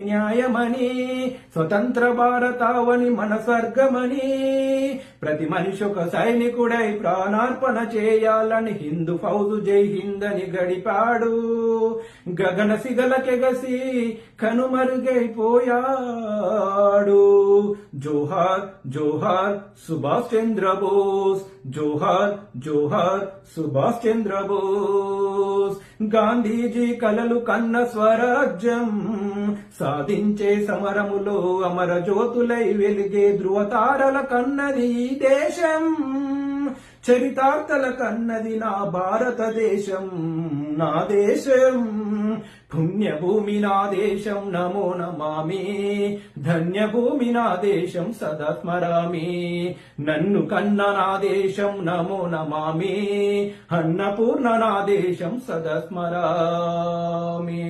న్యాయమని స్వతంత్ర భారతావని మన స్వర్గమని ప్రతి మనిషి ఒక సైనికుడై ప్రాణార్పణ చేయాలని హిందూ ఫౌజు జై హింద్ అని గడిపాడు. గగన సిగలకెగసి కనుమరుగైపోయాడు. జోహార్ జోహార్ సుభాష్ చంద్ర బోస్, జోహార్ జోహార్ సుభాష్ చంద్ర బోస్. గాంధీజీ కలలు కన్న స్వరాజ్యం సాధించే సమరములో అమర జ్యోతులై వెలిగే ధృవతారల కన్నది ఈ దేశం. చరితార్థల కన్నది నా భారతదేశం, నా దేశం. పుణ్యభూమి నా దేశం నమో నమామి, ధన్యభూమి నా దేశం సదా స్మరామి. నన్ను కన్న నా దేశం నమో నమామి, అన్నపూర్ణ నా దేశం సదా స్మరామి.